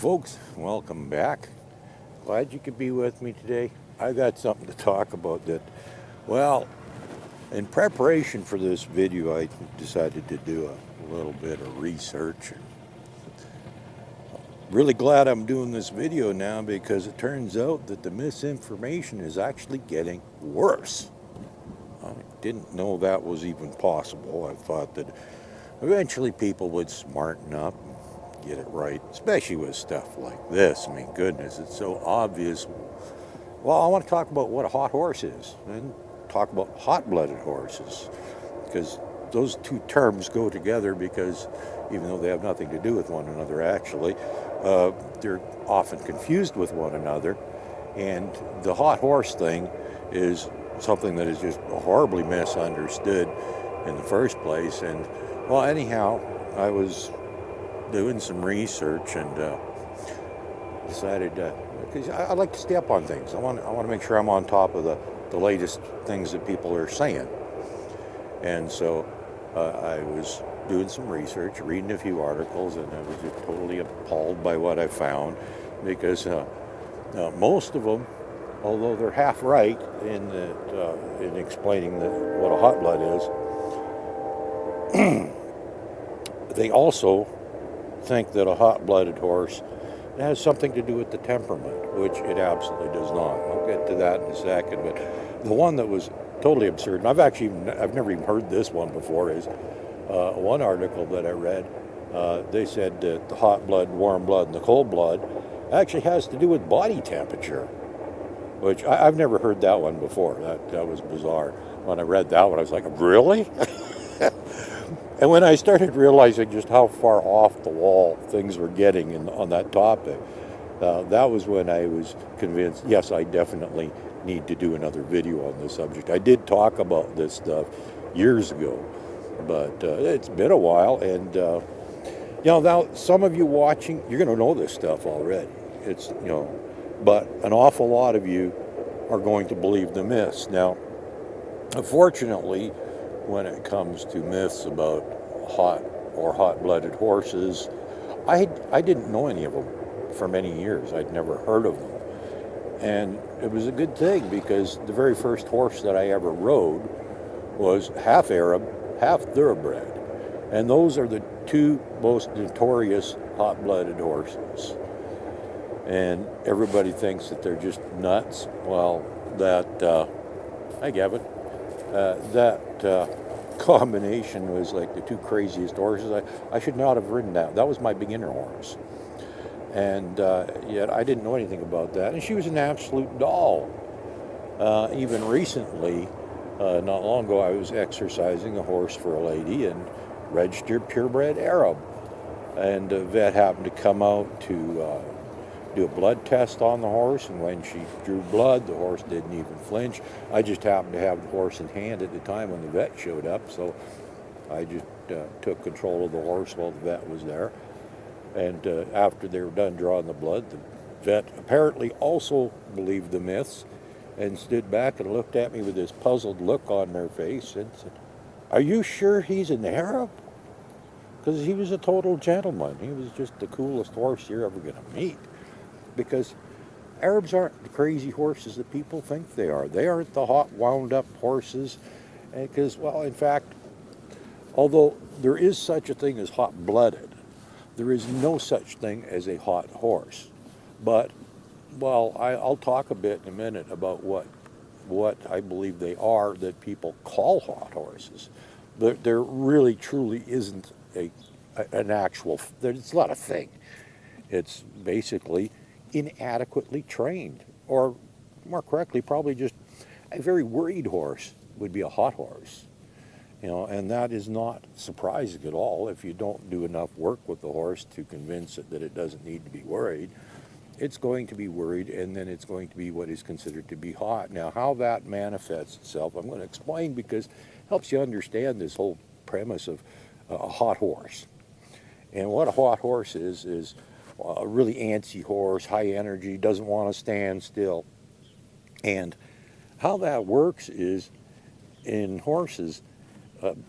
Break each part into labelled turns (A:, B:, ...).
A: folks, welcome back. Glad you could be with me today. I got something to talk about that, well, in preparation for this video, I decided to do a little bit of research. Really glad I'm doing this video now because it turns out that the misinformation is actually getting worse. I didn't know that was even possible. I thought that eventually people would smarten up, get it right, especially with stuff like this. I mean, goodness, it's so obvious. Well, I want to talk about what a hot horse is and talk about hot-blooded horses, because those two terms go together, because even though they have nothing to do with one another actually, they're often confused with one another. And the hot horse thing is something that is just horribly misunderstood in the first place. And well, anyhow, I was doing some research and decided, because I like to stay up on things. I want to make sure I'm on top of the latest things that people are saying. And so I was doing some research, reading a few articles, and I was just totally appalled by what I found, because most of them, although they're half right in explaining what a hot blood is, they also think that a hot-blooded horse has something to do with the temperament, which it absolutely does not. I'll get to that in a second. But the one that was totally absurd, and I've never even heard this one before, is one article that I read. They said that the hot blood, warm blood, and the cold blood actually has to do with body temperature, which I've never heard that one before. That was bizarre. When I read that one, I was like, really? And when I started realizing just how far off the wall things were getting on that topic, that was when I was convinced, yes, I definitely need to do another video on this subject. I did talk about this stuff years ago, but it's been a while. And, now some of you watching, you're going to know this stuff already. But an awful lot of you are going to believe the myths. Now, unfortunately, when it comes to myths about hot-blooded horses, I didn't know any of them for many years. I'd never heard of them. And it was a good thing, because the very first horse that I ever rode was half Arab, half thoroughbred. And those are the two most notorious hot-blooded horses. And everybody thinks that they're just nuts. Well, I get it. That combination was like the two craziest horses. I should not have ridden that. That was my beginner horse. And yet I didn't know anything about that. And she was an absolute doll. Even recently, not long ago, I was exercising a horse for a lady, and registered purebred Arab. And a vet happened to come out to do a blood test on the horse, and when she drew blood, the horse didn't even flinch. I just happened to have the horse in hand at the time when the vet showed up, so I just took control of the horse while the vet was there. And after they were done drawing the blood, the vet apparently also believed the myths and stood back and looked at me with this puzzled look on their face and said, "Are you sure he's an Arab?" Because he was a total gentleman. He was just the coolest horse you're ever going to meet. Because Arabs aren't the crazy horses that people think they are. They aren't the hot, wound-up horses. Because, well, in fact, although there is such a thing as hot-blooded, there is no such thing as a hot horse. But, well, I'll talk a bit in a minute about what I believe they are that people call hot horses. There really, truly isn't an actual, it's not a thing. It's basically inadequately trained, or more correctly, probably just a very worried horse would be a hot horse. And that is not surprising at all. If you don't do enough work with the horse to convince it that it doesn't need to be worried, it's going to be worried, and then it's going to be what is considered to be hot. Now, how that manifests itself, I'm going to explain, because it helps you understand this whole premise of a hot horse. And what a hot horse is a really antsy horse, high energy, doesn't want to stand still. And how that works is, in horses,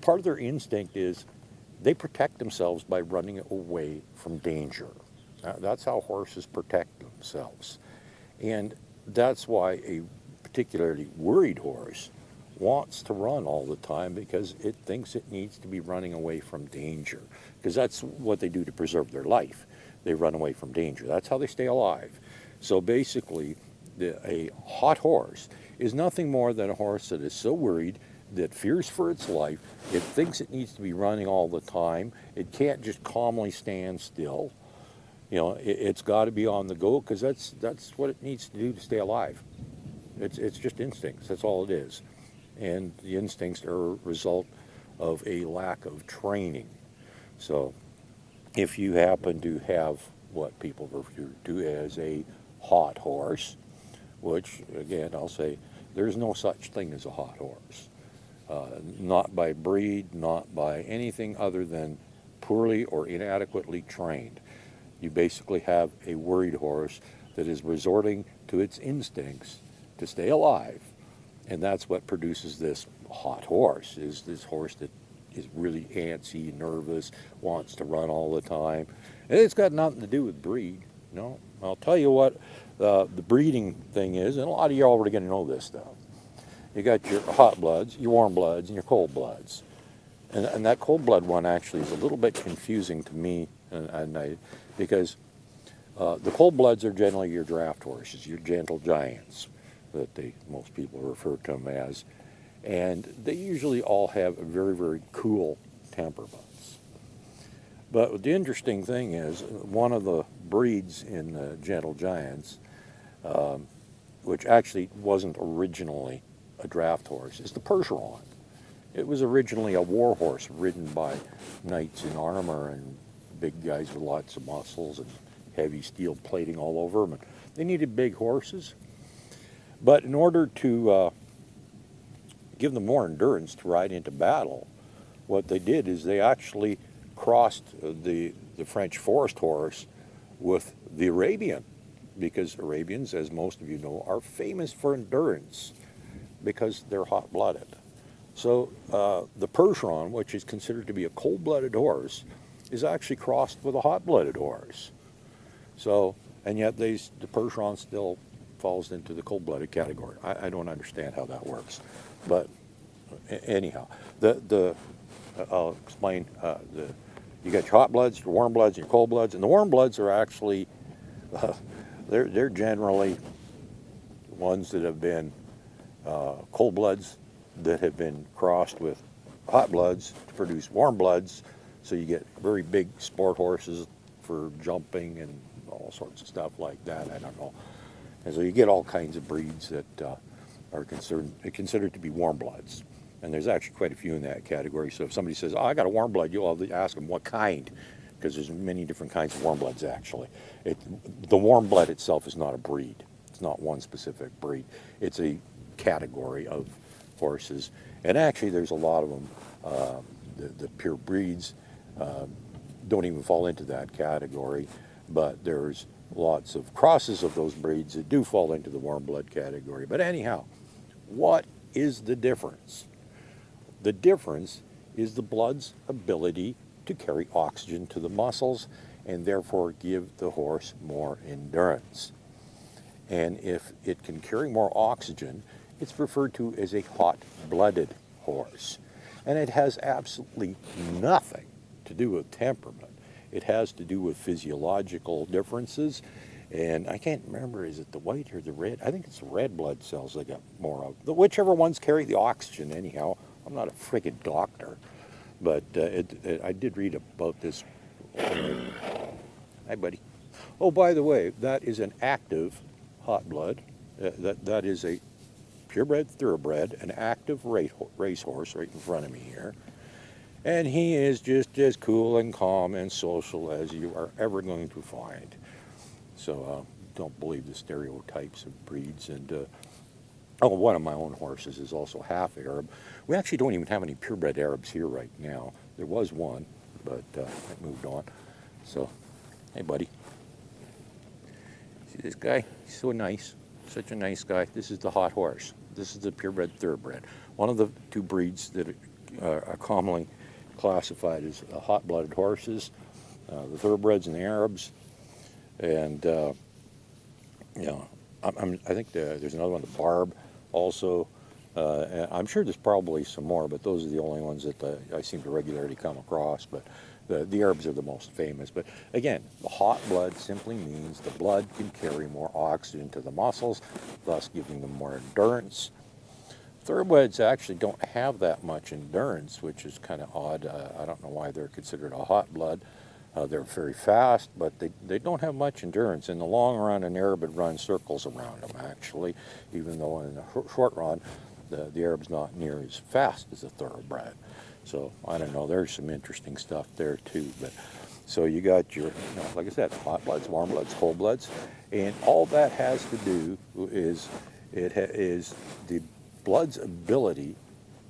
A: part of their instinct is they protect themselves by running away from danger. That's how horses protect themselves. And that's why a particularly worried horse wants to run all the time, because it thinks it needs to be running away from danger. Because that's what they do to preserve their life. They run away from danger. That's how they stay alive. So basically, a hot horse is nothing more than a horse that is so worried, that fears for its life. It thinks it needs to be running all the time. It can't just calmly stand still. It's got to be on the go, because that's what it needs to do to stay alive. It's just instincts. That's all it is. And the instincts are a result of a lack of training. So if you happen to have what people refer to as a hot horse, which, again, I'll say, there's no such thing as a hot horse. Not by breed, not by anything other than poorly or inadequately trained. You basically have a worried horse that is resorting to its instincts to stay alive. And that's what produces this hot horse, is this horse that is really antsy, nervous, wants to run all the time. And it's got nothing to do with breed. No, I'll tell you what the breeding thing is, and a lot of you are already going to know this stuff. You got your hot bloods, your warm bloods, and your cold bloods. And that cold blood one actually is a little bit confusing to me, because the cold bloods are generally your draft horses, your gentle giants, that most people refer to them as. And they usually all have very, very cool temperaments. But the interesting thing is, one of the breeds in the gentle giants, which actually wasn't originally a draft horse, is the Percheron. It was originally a war horse ridden by knights in armor and big guys with lots of muscles and heavy steel plating all over them. And they needed big horses. But in order to give them more endurance to ride into battle, what they did is they actually crossed the French forest horse with the Arabian, because Arabians, as most of you know, are famous for endurance because they're hot-blooded. So the Percheron, which is considered to be a cold-blooded horse, is actually crossed with a hot-blooded horse. So, and yet the Percheron still falls into the cold-blooded category. I don't understand how that works. But anyhow, I'll explain. You got your hot bloods, your warm bloods, and your cold bloods. And the warm bloods are actually, they're generally ones that have been cold bloods that have been crossed with hot bloods to produce warm bloods. So you get very big sport horses for jumping and all sorts of stuff like that. I don't know. And so you get all kinds of breeds that are considered to be warm bloods. And there's actually quite a few in that category. So if somebody says, oh, I got a warm blood, you'll ask them what kind, because there's many different kinds of warm bloods, actually. The warm blood itself is not a breed. It's not one specific breed. It's a category of horses. And actually, there's a lot of them. The pure breeds don't even fall into that category. But there's lots of crosses of those breeds that do fall into the warm blood category. But anyhow, what is the difference? The difference is the blood's ability to carry oxygen to the muscles and therefore give the horse more endurance. And if it can carry more oxygen, it's referred to as a hot-blooded horse. And it has absolutely nothing to do with temperament. It has to do with physiological differences. And I can't remember, is it the white or the red? I think it's the red blood cells they got more of. Whichever ones carry the oxygen, anyhow. I'm not a friggin' doctor, but I did read about this. Hi, buddy. Oh, by the way, that is an active hot blood. That is a purebred thoroughbred, an active racehorse right in front of me here. And he is just as cool and calm and social as you are ever going to find. So don't believe the stereotypes of breeds. And one of my own horses is also half Arab. We actually don't even have any purebred Arabs here right now. There was one, but it moved on. So, hey, buddy. See this guy? He's so nice. Such a nice guy. This is the hot horse. This is the purebred thoroughbred. One of the two breeds that are commonly classified as hot-blooded horses, the thoroughbreds and the Arabs. And I think there's another one, the barb, also. And I'm sure there's probably some more, but those are the only ones that I seem to regularly come across. But the Arabs are the most famous. But again, the hot blood simply means the blood can carry more oxygen to the muscles, thus giving them more endurance. Thoroughbreds actually don't have that much endurance, which is kind of odd. I don't know why they're considered a hot blood. They're very fast, but they don't have much endurance. In the long run, an Arab would run circles around them, actually, even though in the short run, the Arab's not near as fast as a thoroughbred. So I don't know. There's some interesting stuff there too. But so you got your, like I said, hot bloods, warm bloods, cold bloods, and all that has to do is is the blood's ability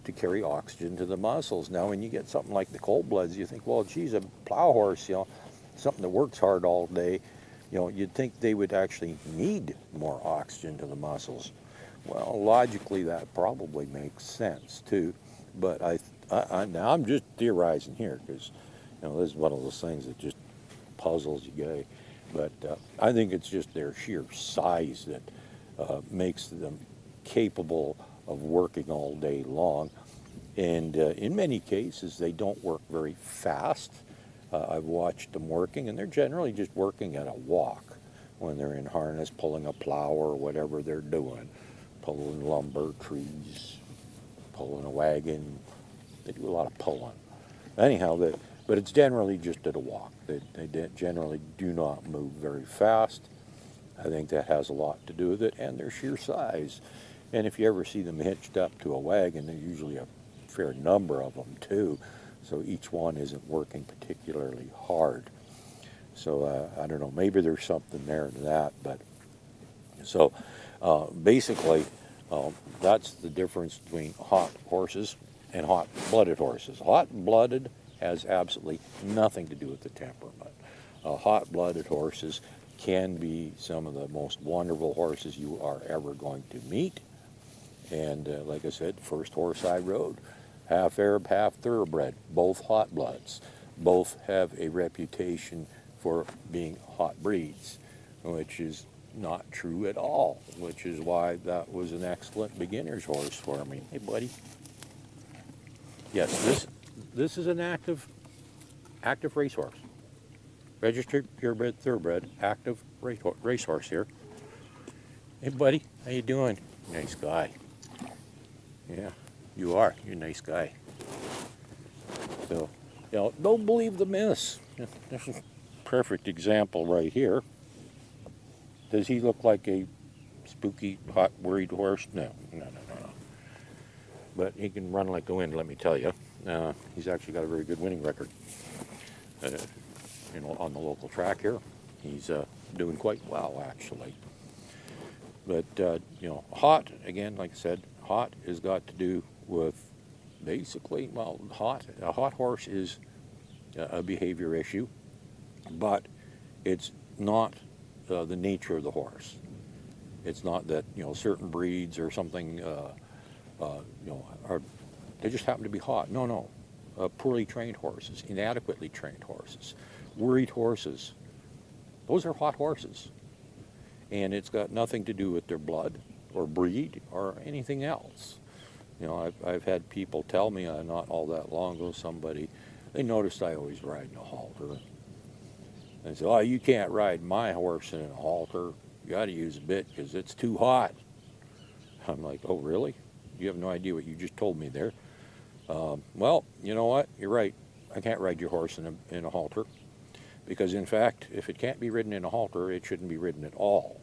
A: to carry oxygen to the muscles. Now, when you get something like the cold bloods, you think, well, geez, a plow horse, something that works hard all day, you'd think they would actually need more oxygen to the muscles. Well, logically, that probably makes sense too. But now I'm just theorizing here because, this is one of those things that just puzzles you, guy. But I think it's just their sheer size that makes them capable of working all day long. And in many cases, they don't work very fast. I've watched them working, and they're generally just working at a walk when they're in harness, pulling a plow or whatever they're doing, pulling lumber, trees, pulling a wagon. They do a lot of pulling. Anyhow, but it's generally just at a walk. They generally do not move very fast. I think that has a lot to do with it, and their sheer size. And if you ever see them hitched up to a wagon, there's usually a fair number of them too, so each one isn't working particularly hard. So I don't know, maybe there's something there to that. But so basically, that's the difference between hot horses and hot-blooded horses. Hot-blooded has absolutely nothing to do with the temperament. Hot-blooded horses can be some of the most wonderful horses you are ever going to meet. And like I said, first horse I rode, half Arab, half thoroughbred, both hot bloods. Both have a reputation for being hot breeds, which is not true at all, which is why that was an excellent beginner's horse for me. Hey, buddy. Yes, this is an active racehorse. Registered, purebred, thoroughbred, active racehorse here. Hey, buddy, how you doing? Nice guy. Yeah, you are. You're a nice guy. So, don't believe the myths. This is a perfect example right here. Does he look like a spooky, hot, worried horse? No. But he can run like the wind, let me tell you. He's actually got a very good winning record. On the local track here, he's doing quite well, actually. But, hot, again, like I said, hot has got to do with basically, a hot horse is a behavior issue, but it's not the nature of the horse. It's not that, certain breeds or something, they just happen to be hot. No. Poorly trained horses, inadequately trained horses, worried horses, those are hot horses. And it's got nothing to do with their blood or breed or anything else. I've had people tell me not all that long ago, they noticed I always ride in a halter. And said, oh, you can't ride my horse in a halter. You got to use a bit because it's too hot. I'm like, oh, really? You have no idea what you just told me there. Well, you know what? You're right. I can't ride your horse in a halter. Because, in fact, if it can't be ridden in a halter, it shouldn't be ridden at all.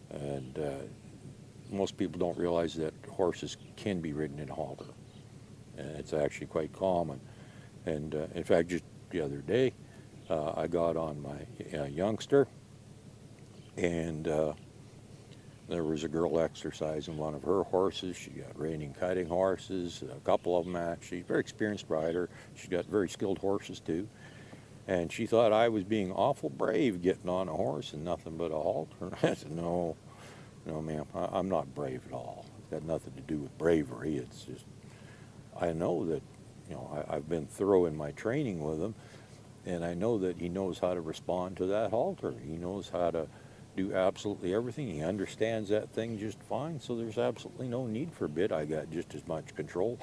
A: And most people don't realize that horses can be ridden in a halter. And it's actually quite common. And, in fact, just the other day, I got on my youngster, and there was a girl exercising one of her horses. She got reining cutting horses, a couple of them actually. Very experienced rider. She's got very skilled horses, too. And she thought I was being awful brave getting on a horse and nothing but a halter. I said, no, ma'am, I'm not brave at all. It's got nothing to do with bravery. It's just, I know that, I've been thorough in my training with them, And I know that he knows how to respond to that halter. He knows how to do absolutely everything. He understands that thing just fine, so there's absolutely no need for a bit. I got just as much control.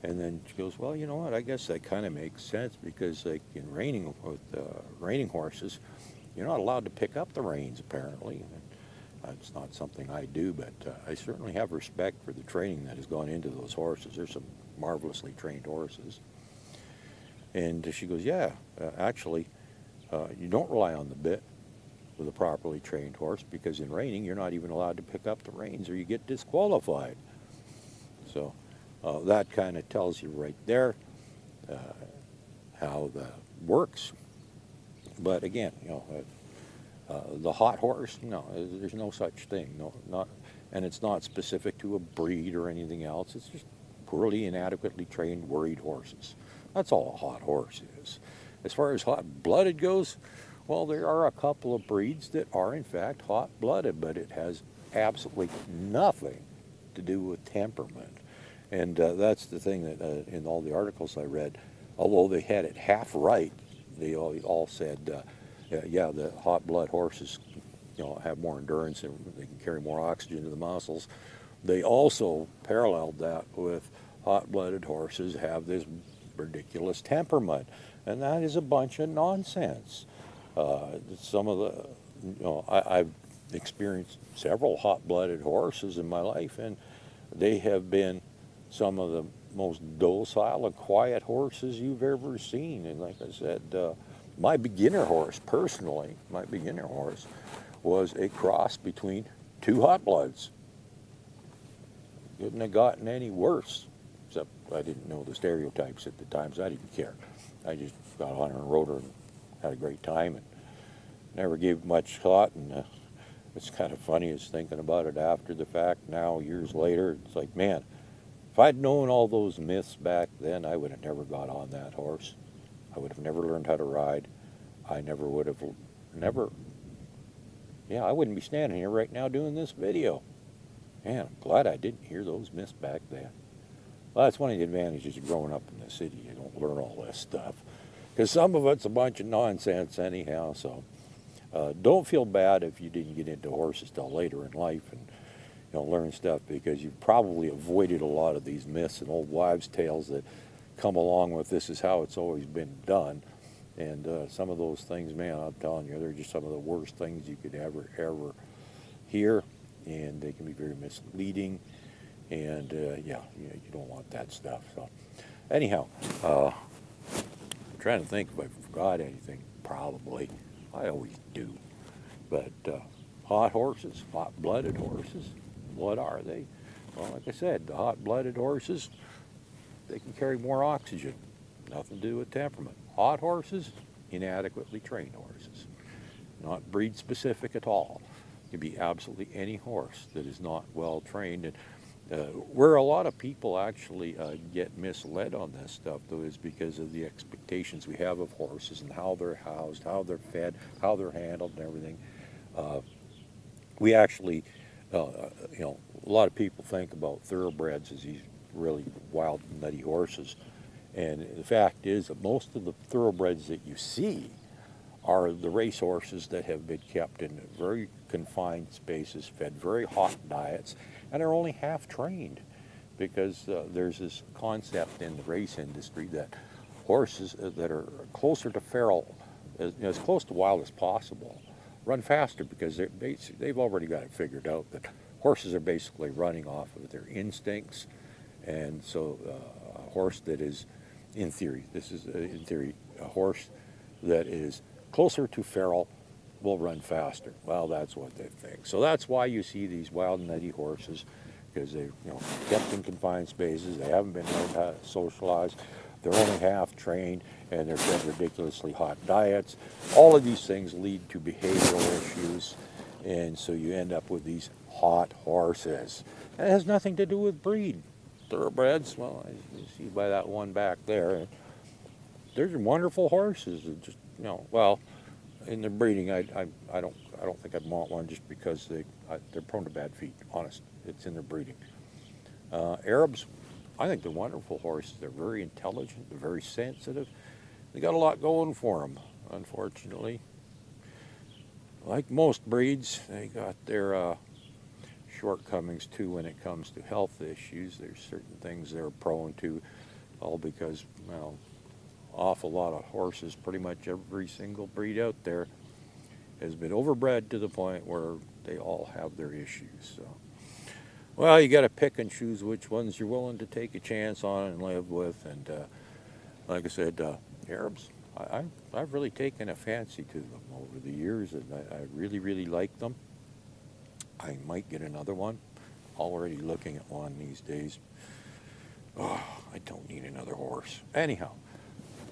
A: And then she goes, well, you know what, I guess that kind of makes sense, because like in reining, with reining horses, you're not allowed to pick up the reins, apparently. It's not something I do, but I certainly have respect for the training that has gone into those horses. There's some marvelously trained horses. And she goes, yeah, actually, you don't rely on the bit with a properly trained horse, because in reining, you're not even allowed to pick up the reins or you get disqualified. So that kind of tells you right there how that works. But again, the hot horse, no, there's no such thing. No, not, and it's not specific to a breed or anything else. It's just poorly, inadequately trained, worried horses. That's all a hot horse is. As far as hot-blooded goes, well, there are a couple of breeds that are in fact hot-blooded, but it has absolutely nothing to do with temperament. And that's the thing that in all the articles I read, although they had it half right, they all said, yeah, the hot blood horses, have more endurance and they can carry more oxygen to the muscles. They also paralleled that with hot-blooded horses have this ridiculous temperament, and that is a bunch of nonsense. Some of the, I've experienced several hot-blooded horses in my life, and they have been some of the most docile and quiet horses you've ever seen. And like I said, my beginner horse, personally, was a cross between two hot bloods. Couldn't have gotten any worse, except I didn't know the stereotypes at the time, so I didn't care. I just got on her and rode her and had a great time and never gave much thought. And it's kind of funny is thinking about it after the fact now, years later. It's like, man, if I'd known all those myths back then, I would have never got on that horse. I would have never learned how to ride. I never would have, I wouldn't be standing here right now doing this video. Man, I'm glad I didn't hear those myths back then. Well, that's one of the advantages of growing up in the city. You don't learn all this stuff, because some of it's a bunch of nonsense anyhow. So don't feel bad if you didn't get into horses till later in life and learn stuff, because you've probably avoided a lot of these myths and old wives' tales that come along with this is how it's always been done. And some of those things, man, I'm telling you, they're just some of the worst things you could ever hear, and they can be very misleading. And you don't want that stuff. So anyhow, I'm trying to think if I forgot anything. Probably, I always do. But hot horses, hot-blooded horses, what are they? Well, like I said, the hot-blooded horses, they can carry more oxygen. Nothing to do with temperament. Hot horses, inadequately trained horses. Not breed specific at all. It can be absolutely any horse that is not well trained. And where a lot of people actually get misled on this stuff, though, is because of the expectations we have of horses and how they're housed, how they're fed, how they're handled, and everything. We actually, a lot of people think about thoroughbreds as these really wild, nutty horses. And the fact is that most of the thoroughbreds that you see are the race horses that have been kept in very confined spaces, fed very hot diets, and are only half trained, because there's this concept in the race industry that horses that are closer to feral, as close to wild as possible, run faster, because they've already got it figured out that horses are basically running off of their instincts. And so a horse that is, in theory, a horse that is closer to feral will run faster. Well, that's what they think. So that's why you see these wild and nutty horses, because they're kept in confined spaces. They haven't been learned how to socialize. They're only half trained, and they're fed ridiculously hot diets. All of these things lead to behavioral issues, and so you end up with these hot horses. And it has nothing to do with breed. Thoroughbreds, well, as you see by that one back there, they're wonderful horses. Just well, in their breeding, I don't think I'd want one, just because they're prone to bad feet. Honest, it's in their breeding. Arabs, I think they're wonderful horses. They're very intelligent. They're very sensitive. they got a lot going for them, unfortunately. Like most breeds, they got their shortcomings too when it comes to health issues. There's certain things they're prone to, all because, well, awful lot of horses, pretty much every single breed out there has been overbred to the point where they all have their issues. So, well, you got to pick and choose which ones you're willing to take a chance on and live with. And like I said, Arabs, I've really taken a fancy to them over the years, and I really, really like them. I might get another one. Already looking at one these days. Oh, I don't need another horse. Anyhow,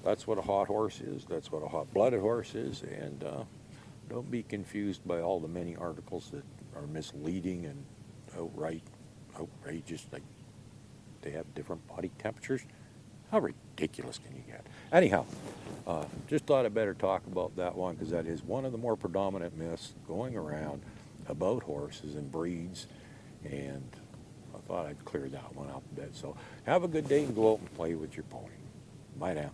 A: that's what a hot horse is. That's what a hot-blooded horse is. And don't be confused by all the many articles that are misleading and outrageous. Like they have different body temperatures. How ridiculous can you get? Anyhow, just thought I'd better talk about that one because that is one of the more predominant myths going around about horses and breeds. And I thought I'd clear that one up a bit. So have a good day and go out and play with your pony. Bye now.